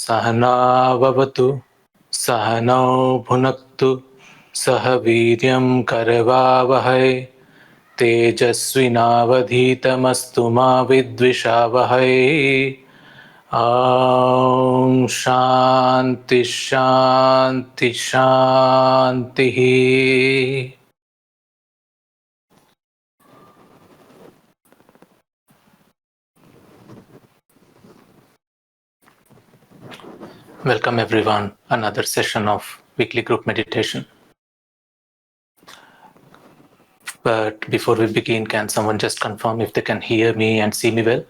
saha nāvavatu, saha bhunaktu, saha vīryam karavāvahai, tejasvinavadhitamastu mā vidvishāvahai. Om Shanti Shanti Shanti. Welcome everyone, another session of weekly group meditation. But before we begin, can someone just confirm if they can hear me and see me well?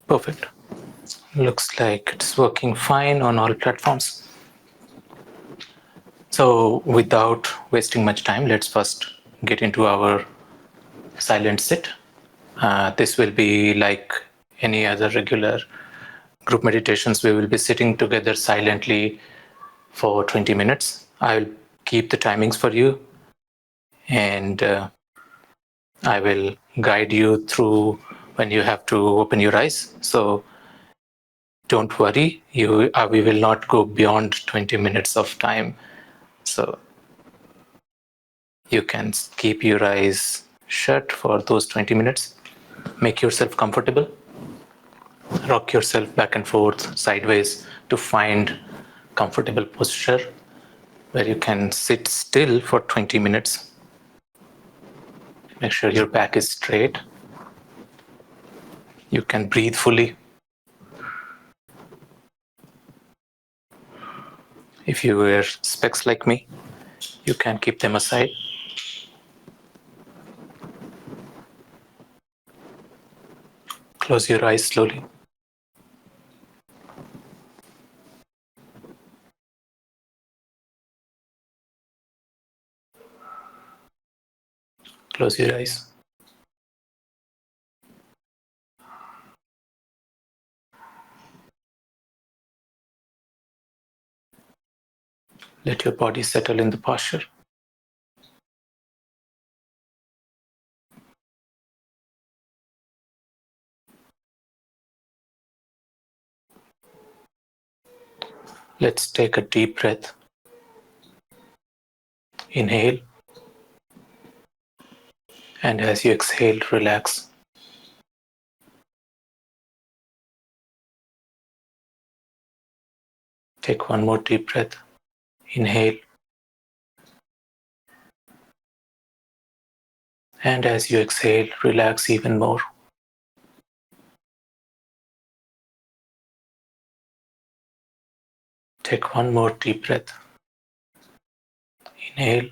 Perfect. Looks like it's working fine on all platforms. So without wasting much time, let's first get into our silent sit. This will be like any other regular group meditations. We will be sitting together silently for 20 minutes. I'll keep the timings for you, and I will guide you through when you have to open your eyes. So don't worry, we will not go beyond 20 minutes of time. So you can keep your eyes shut for those 20 minutes. Make yourself comfortable. Rock yourself back and forth, sideways, to find comfortable posture where you can sit still for 20 minutes. Make sure your back is straight. You can breathe fully. If you wear specs like me, you can keep them aside. Close your eyes slowly. Close your eyes. Let your body settle in the posture. Let's take a deep breath. Inhale. And as you exhale, relax. Take one more deep breath. Inhale. And as you exhale, relax even more. Take one more deep breath. Inhale.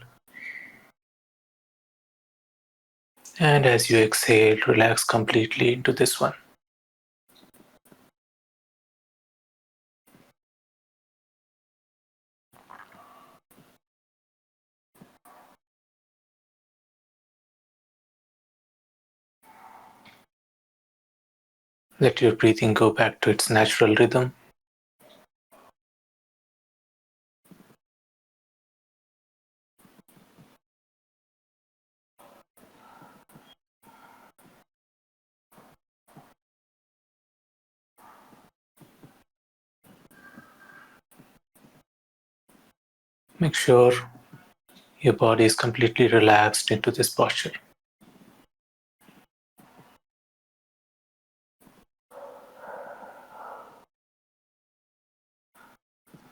And as you exhale, relax completely into this one. Let your breathing go back to its natural rhythm. Make sure your body is completely relaxed into this posture.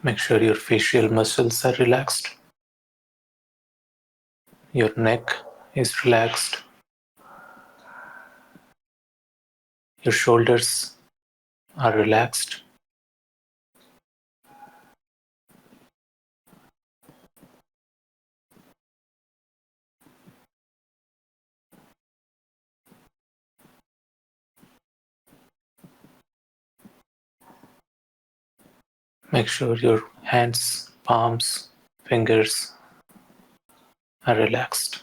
Make sure your facial muscles are relaxed. Your neck is relaxed. Your shoulders are relaxed. Make sure your hands, palms, fingers are relaxed.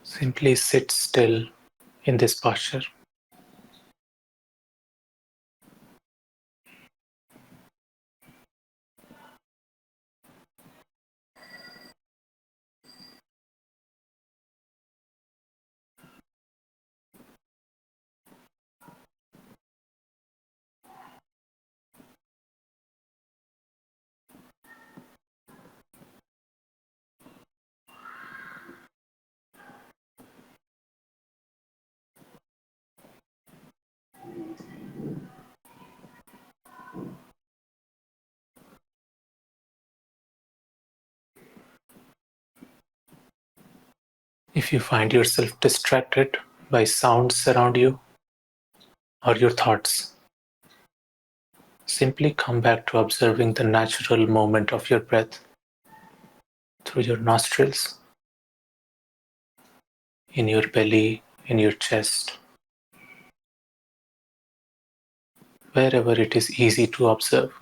Simply sit still in this posture. If you find yourself distracted by sounds around you or your thoughts, simply come back to observing the natural movement of your breath through your nostrils, in your belly, in your chest, wherever it is easy to observe.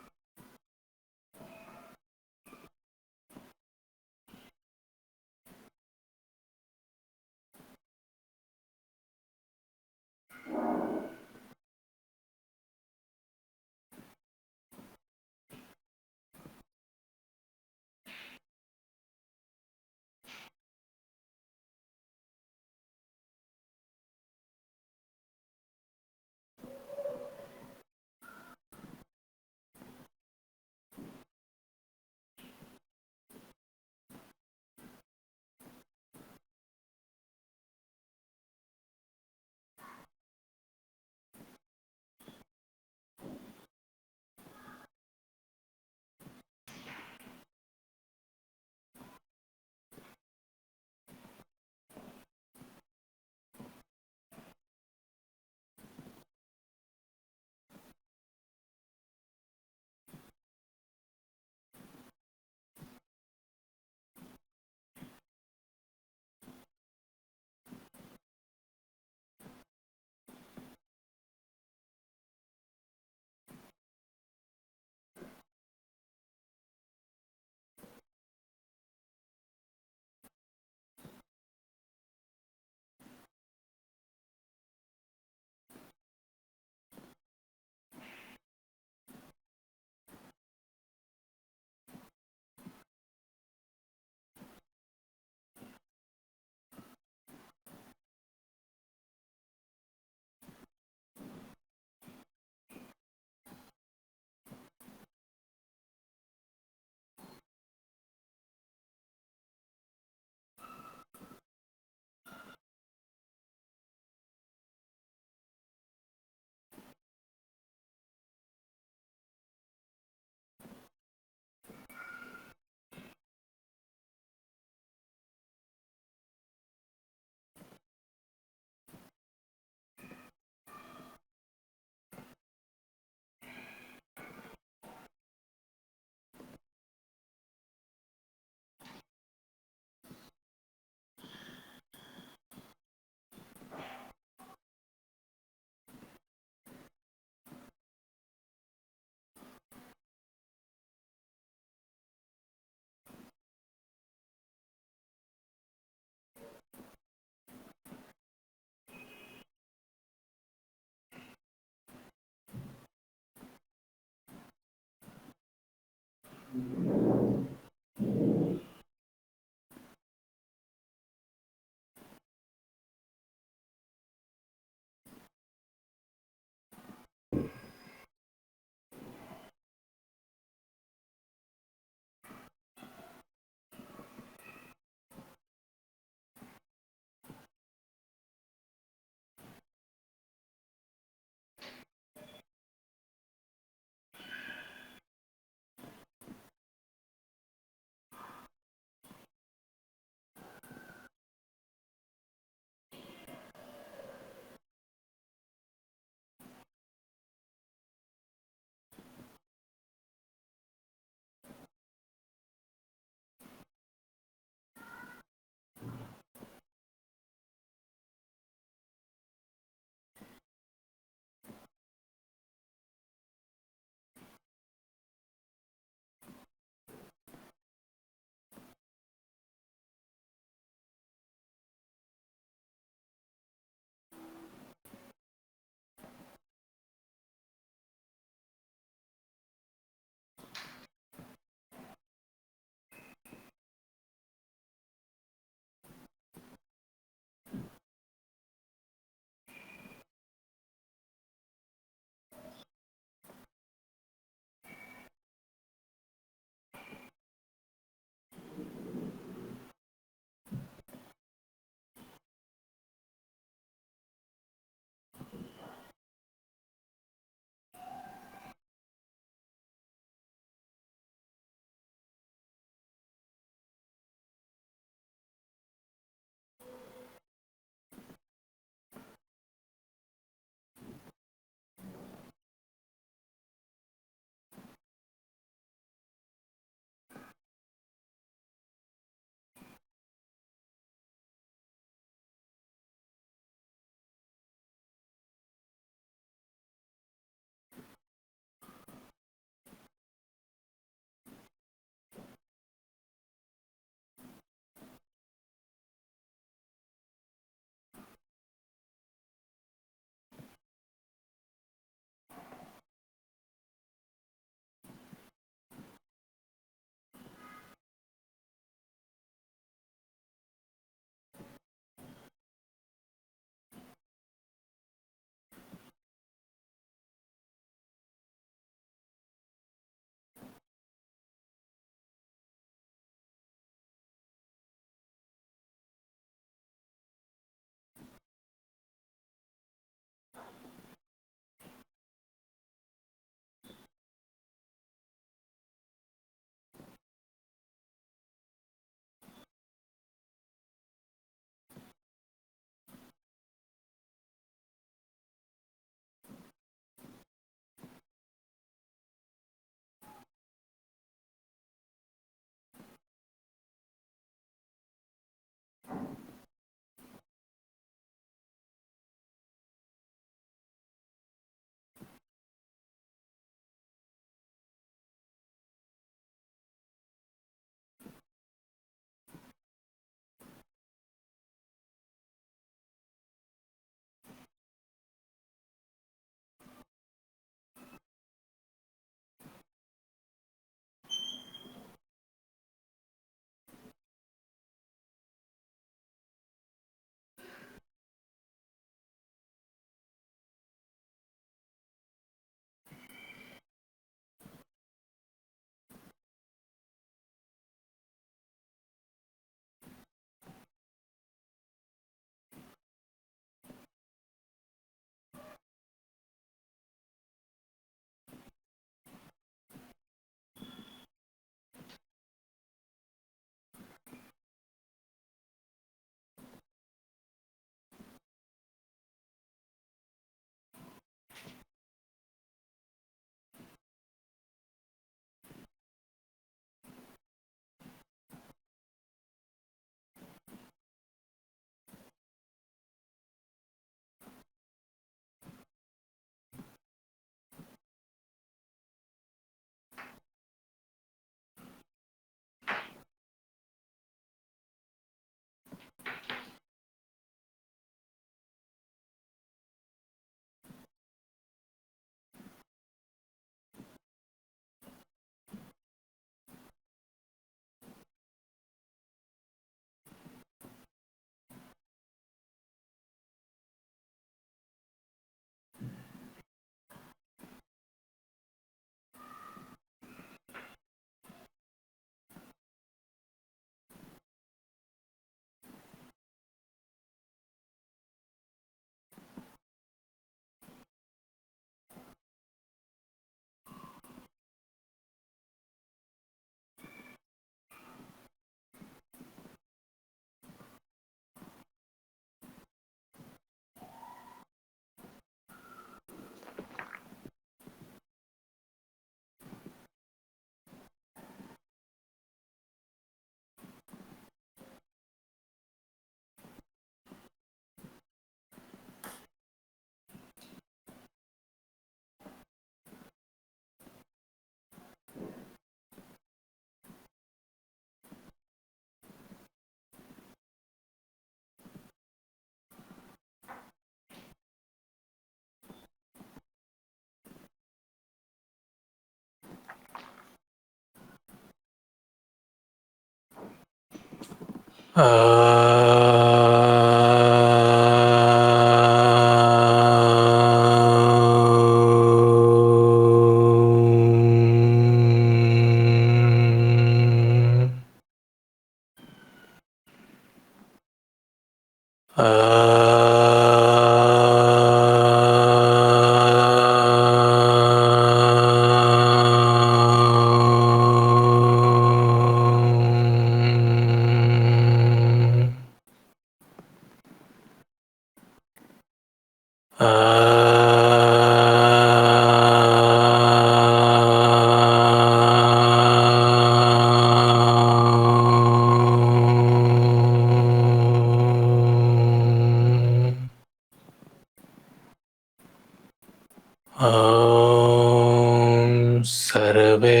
Survey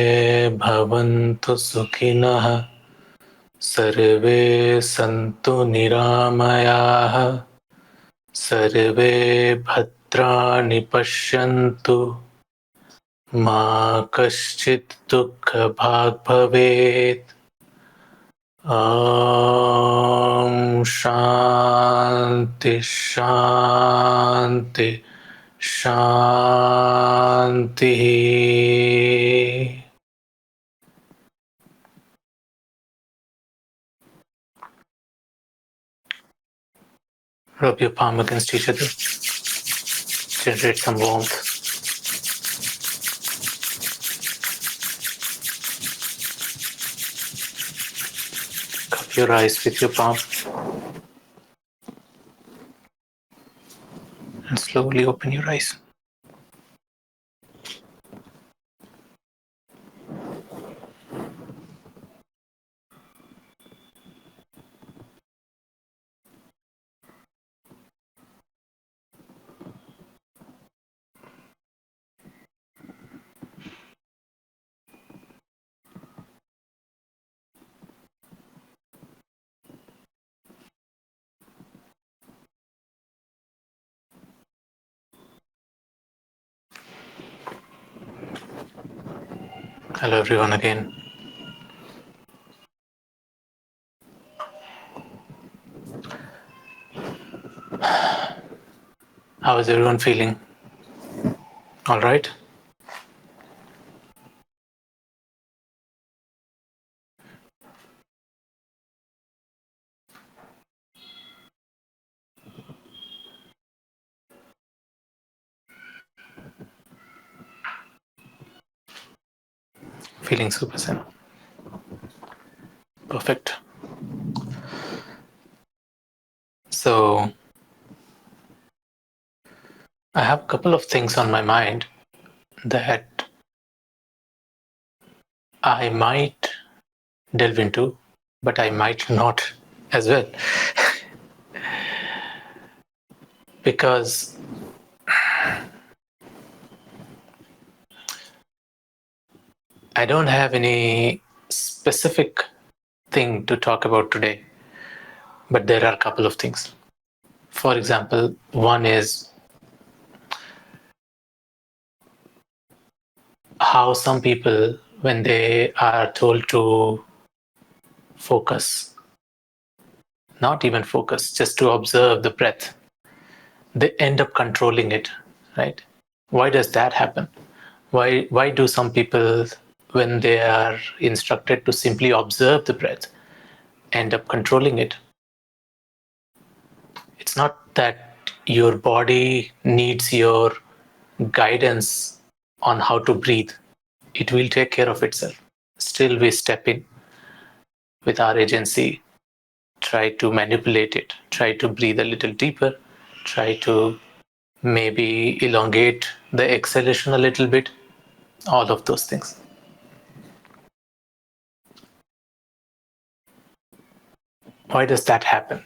bhavantu sukhinaḥ sarve santu niramayaः sarve bhadrani pashyantu ma kaschit dukkha bhag bhavet. Shanti Shanti Shanti. Rub your palm against each other. Generate some warmth. Cup your eyes with your palm. And slowly open your eyes. Hello everyone again. How is everyone feeling? All right? Feeling super zen. Perfect. So, I have a couple of things on my mind that I might delve into, but I might not as well. Because I don't have any specific thing to talk about today, but there are a couple of things. For example, one is how some people, when they are told to focus, not even focus, just to observe the breath, they end up controlling it, right? Why does that happen? Why do some people, when they are instructed to simply observe the breath, end up controlling it? It's not that your body needs your guidance on how to breathe. It will take care of itself. Still, we step in with our agency, try to manipulate it, try to breathe a little deeper, try to maybe elongate the exhalation a little bit, all of those things. Why does that happen?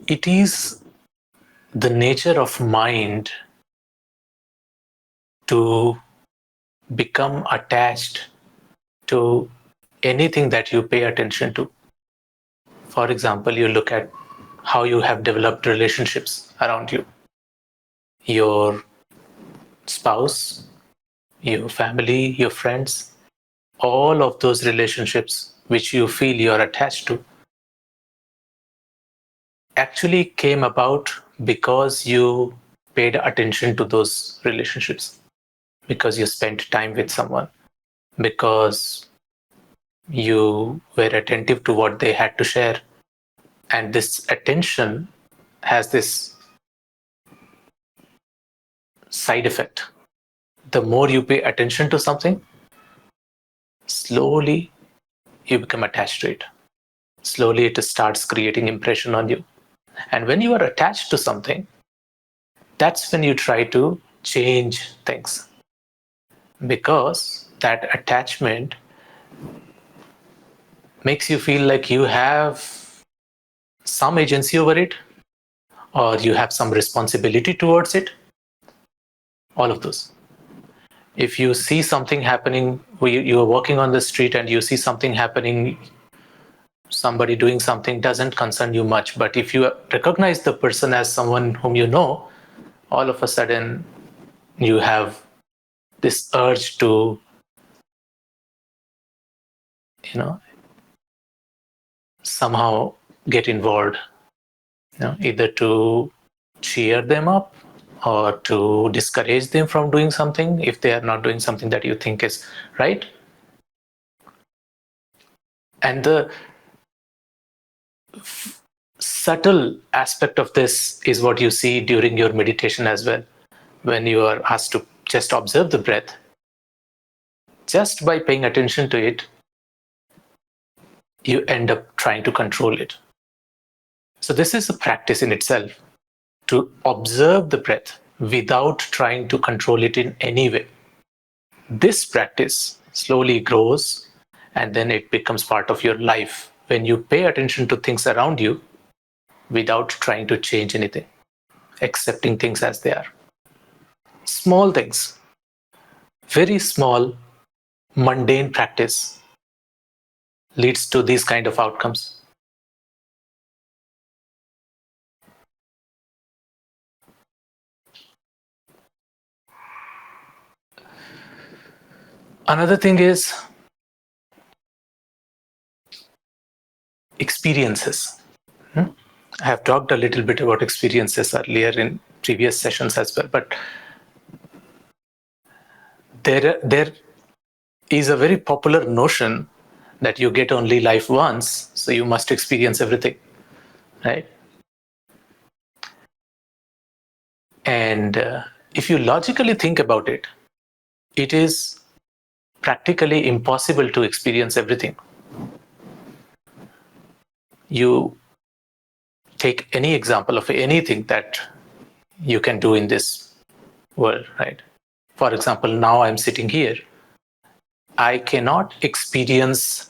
It is the nature of mind to become attached to anything that you pay attention to. For example, you look at how you have developed relationships around you. Your spouse, your family, your friends, all of those relationships which you feel you're attached to actually came about because you paid attention to those relationships, because you spent time with someone, because you were attentive to what they had to share. And this attention has this side effect. The more you pay attention to something, slowly you become attached to it. Slowly it starts creating impression on you. And when you are attached to something, that's when you try to change things, because that attachment makes you feel like you have some agency over it, or you have some responsibility towards it. All of those. If you see something happening, you are walking on the street and you see something happening, somebody doing something doesn't concern you much. But if you recognize the person as someone whom you know, all of a sudden you have this urge to, somehow get involved, either to cheer them up or to discourage them from doing something if they are not doing something that you think is right. And the subtle aspect of this is what you see during your meditation as well. When you are asked to just observe the breath, just by paying attention to it, you end up trying to control it. So this is a practice in itself, to observe the breath without trying to control it in any way. This practice slowly grows, and then it becomes part of your life when you pay attention to things around you without trying to change anything, accepting things as they are. Small things, very small, mundane practice leads to these kind of outcomes. Another thing is experiences. I have talked a little bit about experiences earlier in previous sessions as well, but there is a very popular notion that you get only life once, so you must experience everything, right? And if you logically think about it, it is practically impossible to experience everything. You take any example of anything that you can do in this world, right? For example, now I'm sitting here. I cannot experience,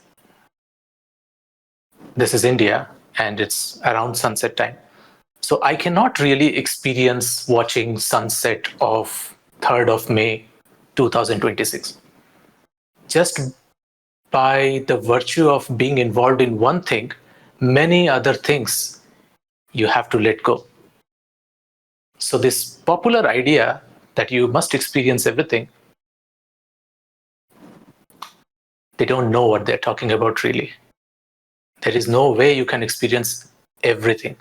this is India and it's around sunset time. So I cannot really experience watching sunset of 3rd of May 2026. Just by the virtue of being involved in one thing, many other things you have to let go. So this popular idea that you must experience everything, they don't know what they're talking about really. There is no way you can experience everything.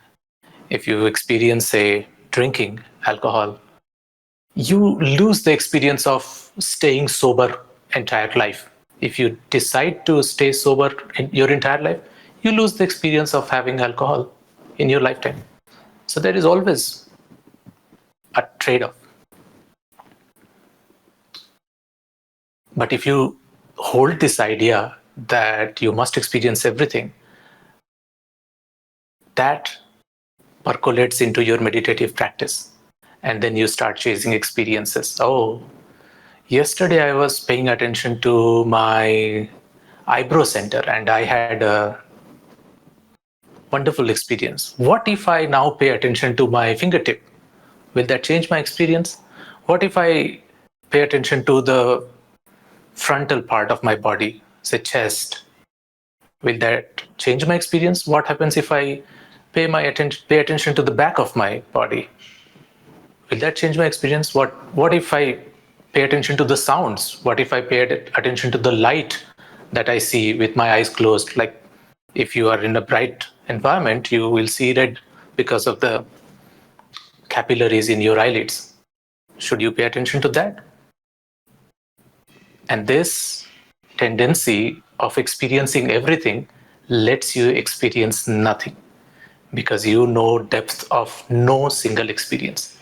If you experience, say, drinking alcohol, you lose the experience of staying sober entire life. If you decide to stay sober in your entire life, you lose the experience of having alcohol in your lifetime. So there is always a trade-off. But if you hold this idea that you must experience everything, that percolates into your meditative practice. And then you start chasing experiences. Oh, yesterday I was paying attention to my eyebrow center and I had a wonderful experience. What if I now pay attention to my fingertip? Will that change my experience? What if I pay attention to the frontal part of my body, say chest? Will that change my experience? What happens if I pay attention to the back of my body? Will that change my experience? What if I pay attention to the sounds? What if I pay attention to the light that I see with my eyes closed. Like if you are in a bright environment, you will see red because of the capillaries in your eyelids. Should you pay attention to that? And this tendency of experiencing everything lets you experience nothing, because you know depth of no single experience.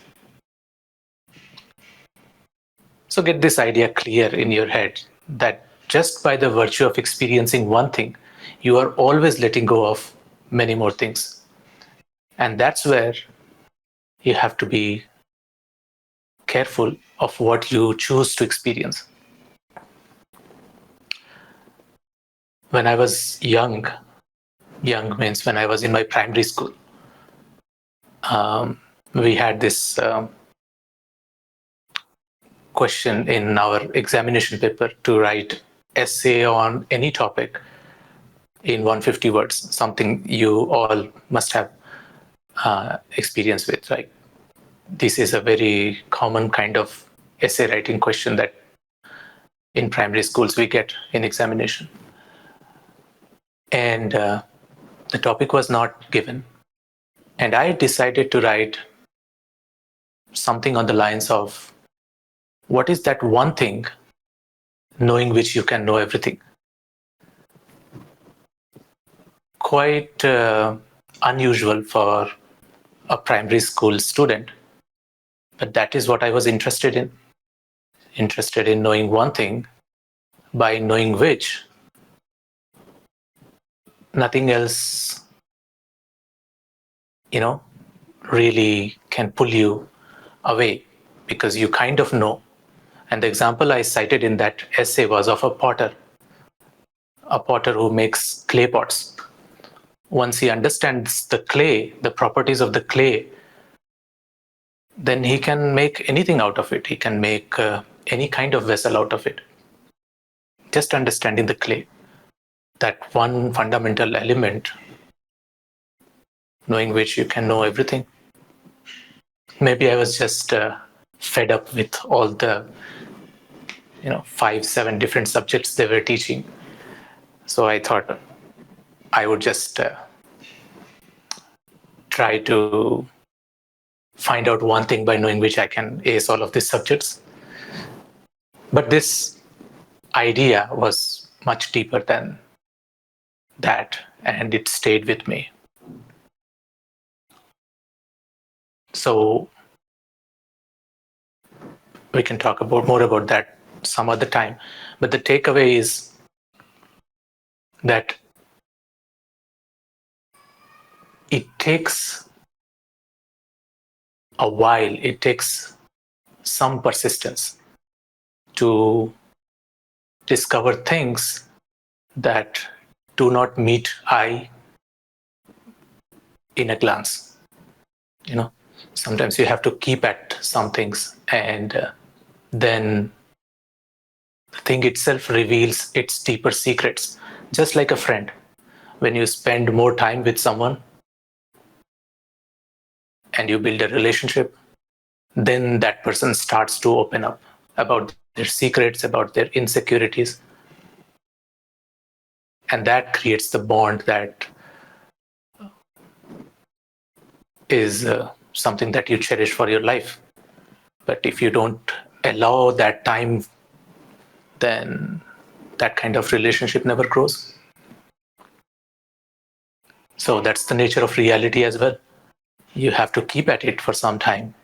So get this idea clear in your head that just by the virtue of experiencing one thing, you are always letting go of many more things. And that's where you have to be careful of what you choose to experience. When I was young means when I was in my primary school, we had this question in our examination paper to write essay on any topic in 150 words, something you all must have experience with, right? This is a very common kind of essay writing question that in primary schools we get in examination. And the topic was not given. And I decided to write something on the lines of, what is that one thing knowing which you can know everything? Quite unusual for a primary school student, but that is what I was interested in knowing one thing by knowing which nothing else, really can pull you away, because you kind of know. And the example I cited in that essay was of a potter who makes clay pots. Once he understands the clay, the properties of the clay, then he can make anything out of it. He can make any kind of vessel out of it. Just understanding the clay, that one fundamental element, knowing which you can know everything. Maybe I was just fed up with all the 5-7 different subjects they were teaching. So I thought I would just try to find out one thing by knowing which I can ace all of these subjects. But this idea was much deeper than that, and it stayed with me. So we can talk more about that some other time. But the takeaway is that it takes a while, it takes some persistence to discover things that do not meet eye in a glance. Sometimes you have to keep at some things, and then the thing itself reveals its deeper secrets. Just like a friend, when you spend more time with someone and you build a relationship, then that person starts to open up about their secrets, about their insecurities. And that creates the bond that is something that you cherish for your life. But if you don't allow that time, then that kind of relationship never grows. So that's the nature of reality as well. You have to keep at it for some time,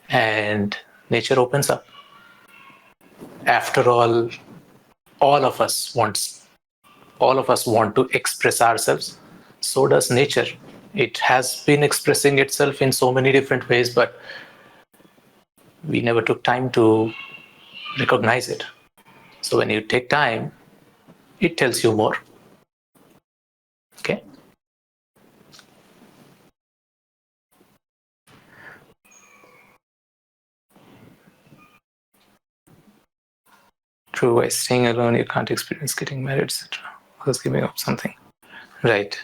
and nature opens up. After all of us want to express ourselves. So does nature. It has been expressing itself in so many different ways, but we never took time to recognize it. So when you take time, it tells you more. Okay? True, by staying alone, you can't experience getting married, etc. Others giving up something. Right.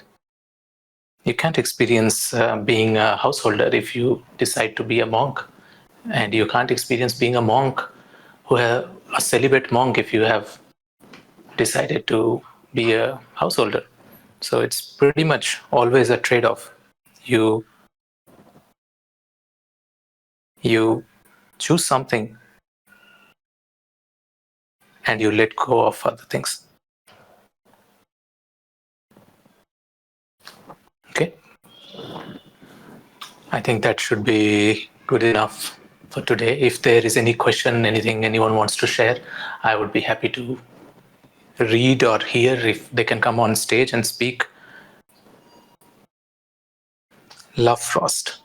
You can't experience being a householder if you decide to be a monk. And you can't experience being a monk, a celibate monk, if you have decided to be a householder. So it's pretty much always a trade-off. You choose something and you let go of other things. Okay. I think that should be good enough for today. If there is any question, anything anyone wants to share, I would be happy to read or hear if they can come on stage and speak. Love Frost.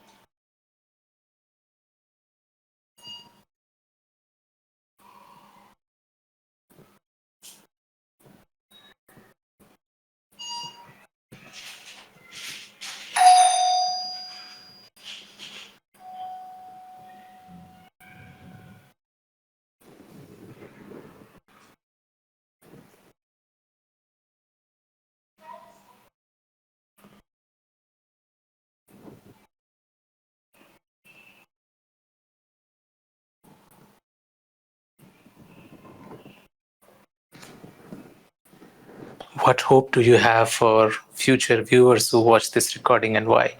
What hope do you have for future viewers who watch this recording and why?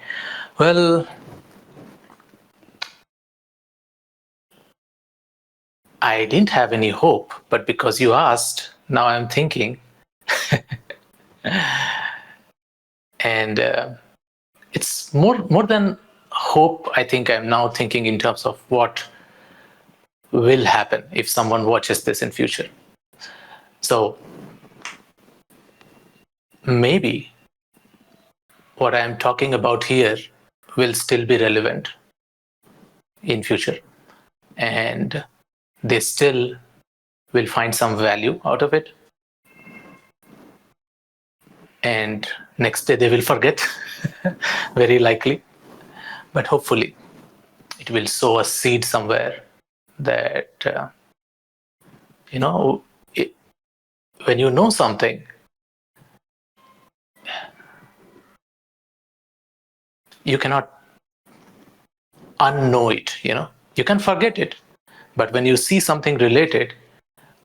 Well, I didn't have any hope, but because you asked, now I'm thinking. And it's more than hope. I think I'm now thinking in terms of what will happen if someone watches this in future. So maybe what I'm talking about here will still be relevant in future, and they still will find some value out of it. And next day they will forget, very likely. But hopefully it will sow a seed somewhere that, when you know something, you cannot unknow it, you can forget it. But when you see something related,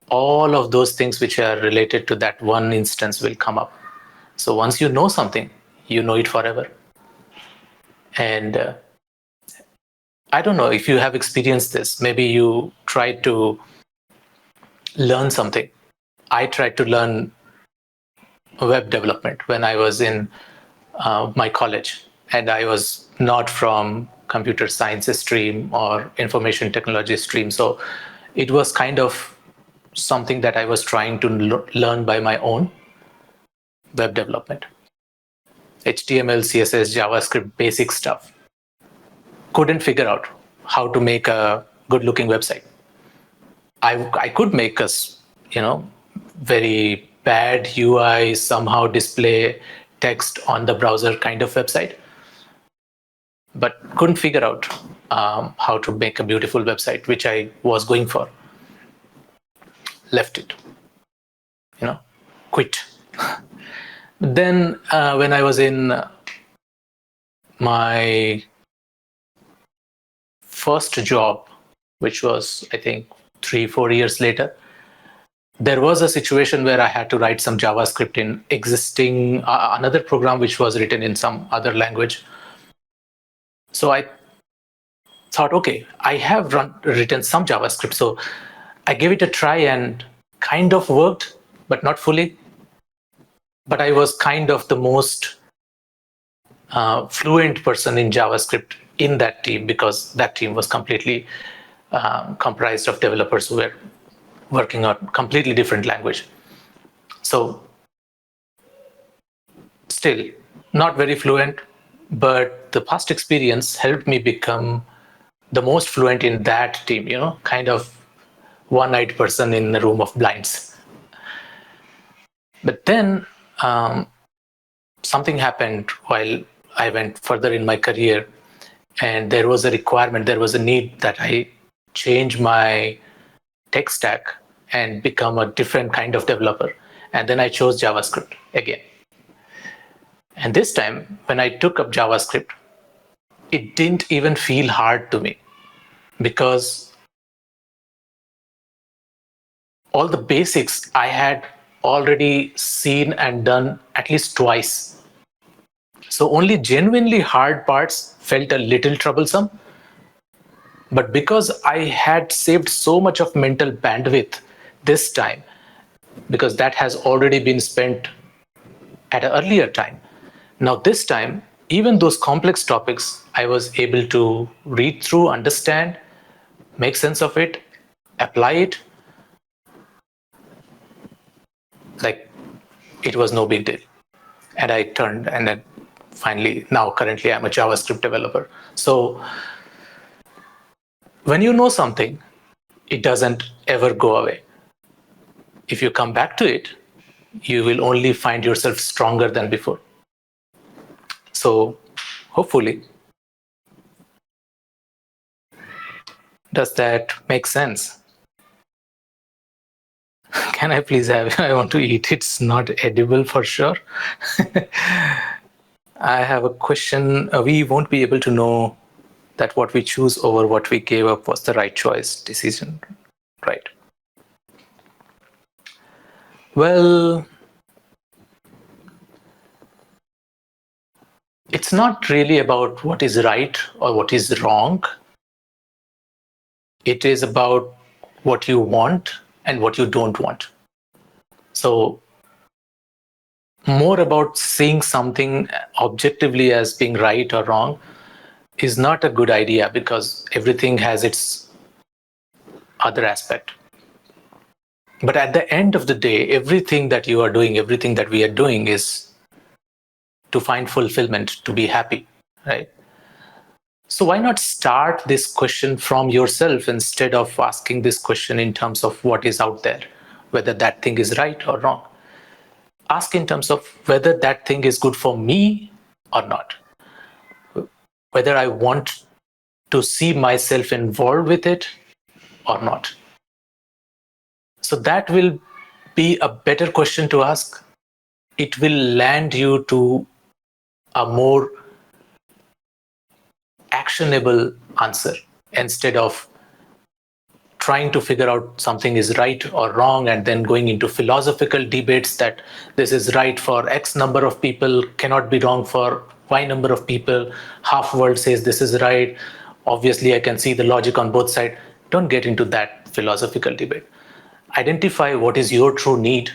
all of those things which are related to that one instance will come up. So once you know something, you know it forever. And I don't know if you have experienced this. Maybe you tried to learn something. I tried to learn web development when I was in my college, and I was not from computer science stream or information technology stream. So it was kind of something that I was trying to learn by my own. Web development, HTML, CSS, JavaScript, basic stuff. Couldn't figure out how to make a good looking website. I could make a very bad UI, somehow display text on the browser kind of website, but couldn't figure out how to make a beautiful website, which I was going for. Left it, quit. Then when I was in my first job, which was, I think, 3-4 years later, there was a situation where I had to write some JavaScript in existing another program which was written in some other language. So I thought, okay, I have written some JavaScript. So I gave it a try and kind of worked, but not fully. But I was kind of the most fluent person in JavaScript in that team, because that team was completely comprised of developers who were working on completely different language. So still not very fluent, but the past experience helped me become the most fluent in that team, kind of one-eyed person in a room of blinds. But then something happened while I went further in my career, and there was a requirement, there was a need that I change my tech stack and become a different kind of developer. And then I chose JavaScript again. And this time, when I took up JavaScript, it didn't even feel hard to me, because all the basics I had already seen and done at least twice. So only genuinely hard parts felt a little troublesome. But because I had saved so much of mental bandwidth this time, because that has already been spent at an earlier time, now this time, even those complex topics, I was able to read through, understand, make sense of it, apply it. Like, it was no big deal. And I turned, and then finally, now currently I'm a JavaScript developer. So when you know something, it doesn't ever go away. If you come back to it, you will only find yourself stronger than before. So hopefully, does that make sense? Can I please have? I want to eat. It's not edible for sure. I have a question. We won't be able to know that what we choose over what we gave up was the right choice, decision, right? Well, it's not really about what is right or what is wrong. It is about what you want and what you don't want. So, more about seeing something objectively as being right or wrong is not a good idea, because everything has its other aspect. But at the end of the day, everything that you are doing, everything that we are doing is to find fulfillment, to be happy, right? So why not start this question from yourself instead of asking this question in terms of what is out there, whether that thing is right or wrong? Ask in terms of whether that thing is good for me or not, whether I want to see myself involved with it or not. So that will be a better question to ask. It will land you to a more actionable answer instead of trying to figure out something is right or wrong and then going into philosophical debates that this is right for X number of people, cannot be wrong for Y number of people, half world says this is right, obviously I can see the logic on both sides. Don't get into that philosophical debate. Identify what is your true need,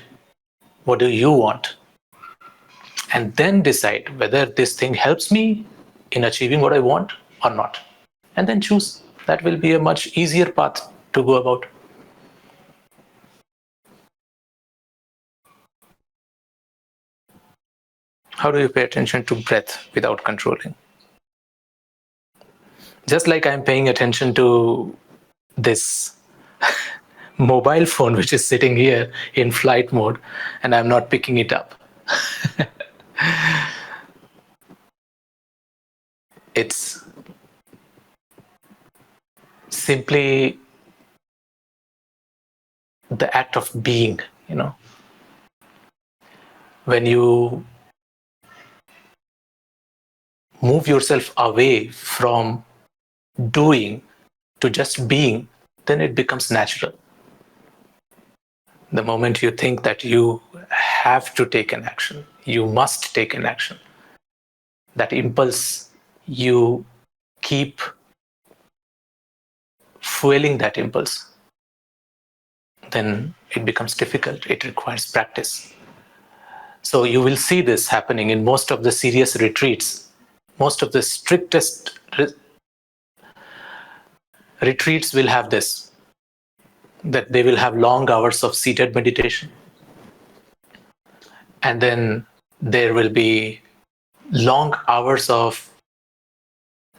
what do you want, and then decide whether this thing helps me in achieving what I want or not. And then choose. That will be a much easier path to go about. How do you pay attention to breath without controlling? Just like I'm paying attention to this mobile phone, which is sitting here in flight mode, and I'm not picking it up. It's simply the act of being, you know. When you move yourself away from doing to just being, then it becomes natural. The moment you think that you have to take an action, you must take an action, that impulse, you keep fueling that impulse, then it becomes difficult. It requires practice. So you will see this happening in most of the serious retreats. Most of the strictest retreats will have this, that they will have long hours of seated meditation. And then there will be long hours of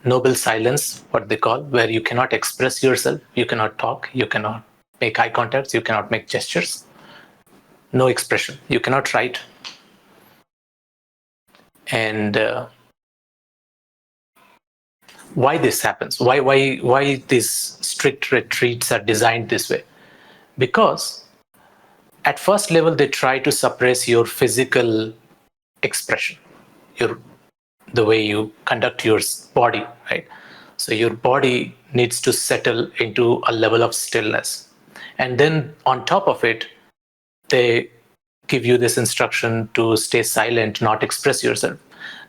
noble silence, what they call, where you cannot express yourself, you cannot talk, you cannot make eye contacts, you cannot make gestures, no expression, you cannot write. And why this happens? Why these strict retreats are designed this way? Because at first level they try to suppress your physical expression, the way you conduct your body, right? So your body needs to settle into a level of stillness, and then on top of it, they give you this instruction to stay silent, not express yourself.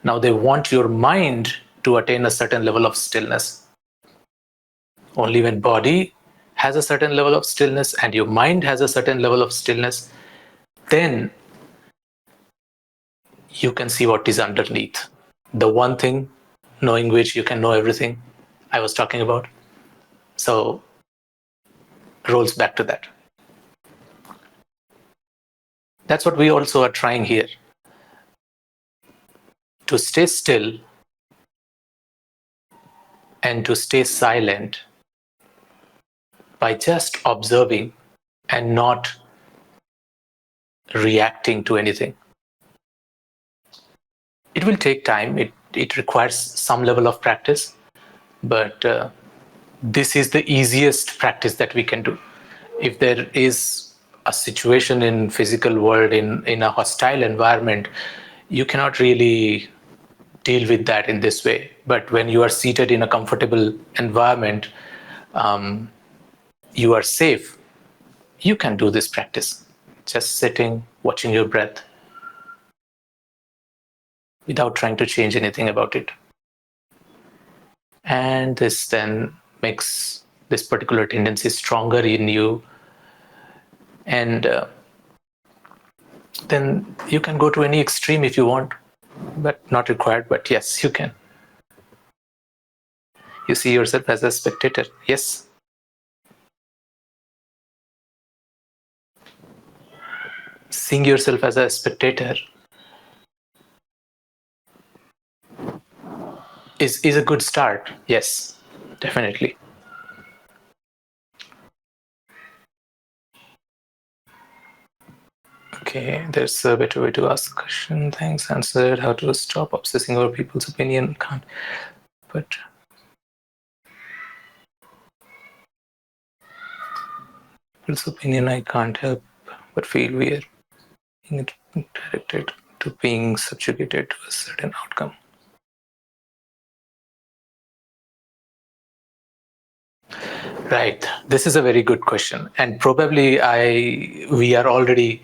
Now they want your mind to attain a certain level of stillness. Only when body has a certain level of stillness and your mind has a certain level of stillness, then you can see what is underneath. The one thing knowing which you can know everything I was talking about. So rolls back to that. That's what we also are trying here. To stay still and to stay silent by just observing and not reacting to anything. It will take time. It requires some level of practice, but this is the easiest practice that we can do. If there is a situation in physical world, in a hostile environment, you cannot really deal with that in this way. But when you are seated in a comfortable environment, you are safe, you can do this practice. Just sitting, watching your breath, without trying to change anything about it. And this then makes this particular tendency stronger in you. And then you can go to any extreme if you want, but not required, but yes, you can. You see yourself as a spectator. Yes. Seeing yourself as a spectator is a good start. Yes, definitely. Okay, there's a better way to ask a question. Thanks, answered. How to stop obsessing over people's opinion? Can't. But people's opinion, I can't help but feel we are being directed to being subjugated to a certain outcome. Right. This is a very good question, and probably we are already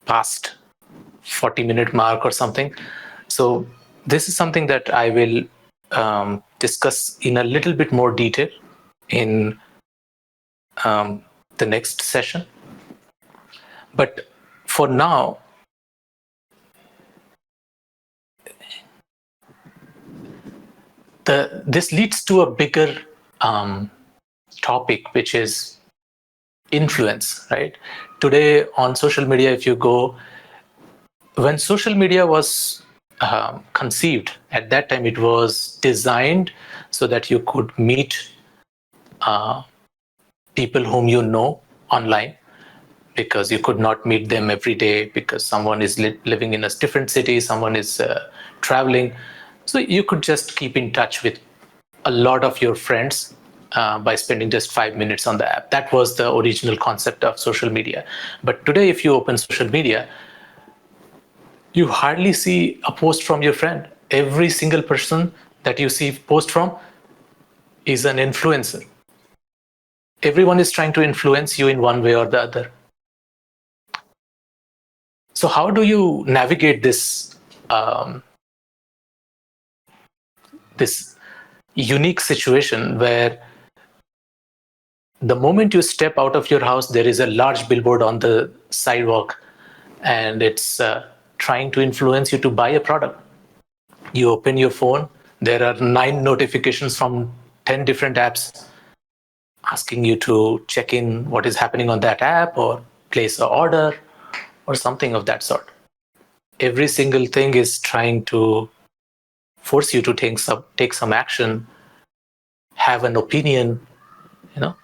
past 40-minute mark or something. So this is something that I will discuss in a little bit more detail in the next session. But for now, this leads to a bigger topic, which is influence, right? Today on social media, if you go, when social media was conceived, at that time it was designed so that you could meet people whom you know online, because you could not meet them every day because someone is living in a different city, someone is traveling. So you could just keep in touch with a lot of your friends by spending just 5 minutes on the app. That was the original concept of social media. But today, if you open social media, you hardly see a post from your friend. Every single person that you see post from is an influencer. Everyone is trying to influence you in one way or the other. So how do you navigate this this unique situation where the moment you step out of your house, there is a large billboard on the sidewalk, and it's trying to influence you to buy a product? You open your phone, there are 9 notifications from 10 different apps asking you to check in what is happening on that app or place an order or something of that sort. Every single thing is trying to force you to take some action, have an opinion, you know.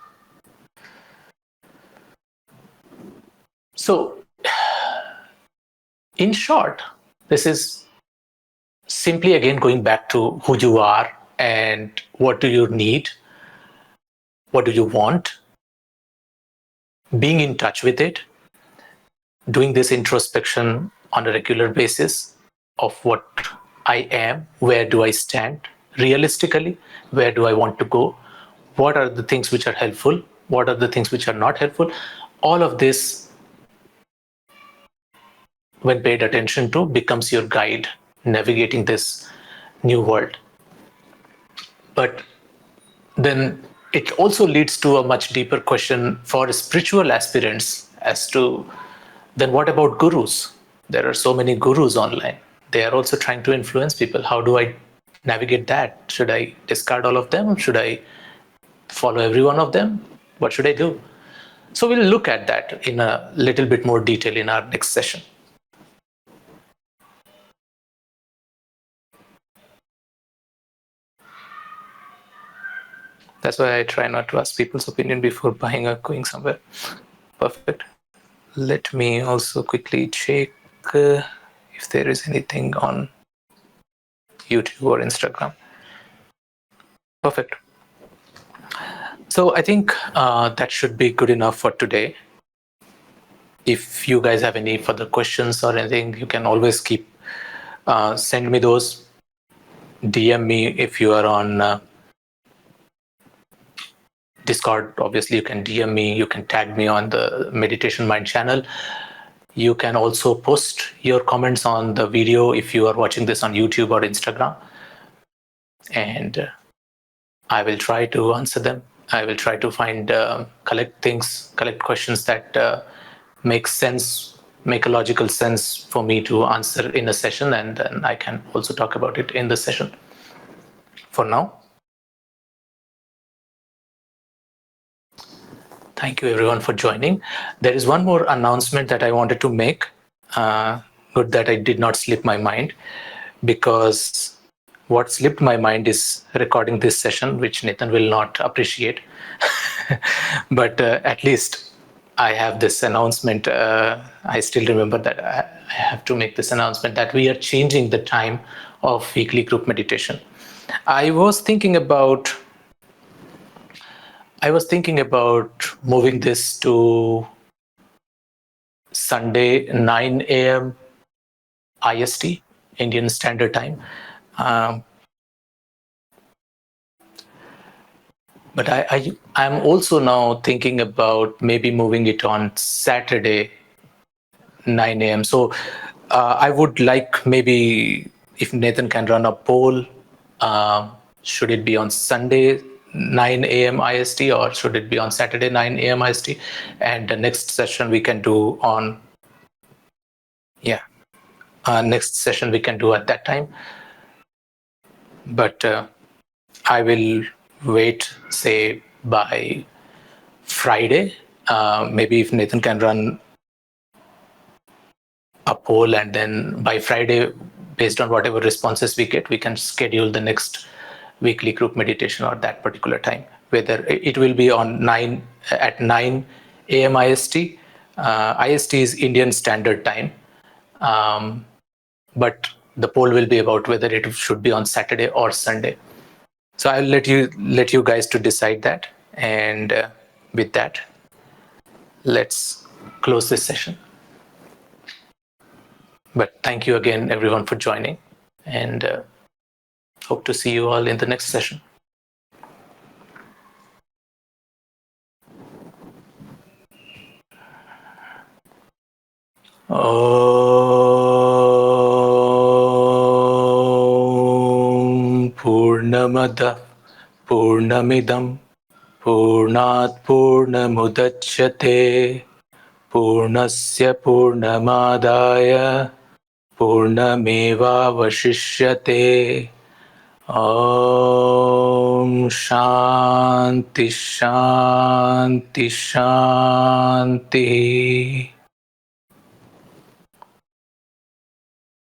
So in short, this is simply again going back to who you are and what do you need, what do you want, being in touch with it, doing this introspection on a regular basis of what I am, where do I stand realistically, where do I want to go, what are the things which are helpful, what are the things which are not helpful. All of this, when paid attention to, becomes your guide navigating this new world. But then it also leads to a much deeper question for spiritual aspirants as to, then what about gurus? There are so many gurus online. They are also trying to influence people. How do I navigate that? Should I discard all of them? Should I follow every one of them? What should I do? So we'll look at that in a little bit more detail in our next session. That's why I try not to ask people's opinion before buying or going somewhere. Perfect. Let me also quickly check if there is anything on YouTube or Instagram. Perfect. So I think that should be good enough for today. If you guys have any further questions or anything, you can always keep send me those. DM me if you are on Discord. Obviously, you can DM me. You can tag me on the Meditation Mind channel. You can also post your comments on the video if you are watching this on YouTube or Instagram. And I will try to answer them. I will try to find, collect questions that make sense, make a logical sense for me to answer in a session, and then I can also talk about it in the session. For now, thank you everyone for joining. There is one more announcement that I wanted to make. Good that I did not slip my mind, because what slipped my mind is recording this session, which Nathan will not appreciate. But at least I have this announcement. I still remember that I have to make this announcement that we are changing the time of weekly group meditation. I was thinking about moving this to Sunday 9 a.m. IST, Indian Standard Time. But I'm also now thinking about maybe moving it on Saturday 9 a.m. So I would like, maybe if Nathan can run a poll, should it be on Sunday 9 a.m. IST, or should it be on Saturday 9 a.m. IST? And the next session we can do on, next session we can do at that time. But I will wait, say, by Friday. Maybe if Nathan can run a poll, and then by Friday, based on whatever responses we get, we can schedule the next weekly group meditation or that particular time, whether it will be on 9 a.m. IST. IST is Indian Standard Time, but the poll will be about whether it should be on Saturday or Sunday. So I'll let you guys to decide that. And with that, let's close this session. But thank you again, everyone, for joining, and hope to see you all in the next session. Om Purnamada Purnamidam Purnat Purnamudachyate Purnasya Purnamadaya Purnamevavashishyate. Om Shanti Shanti Shanti.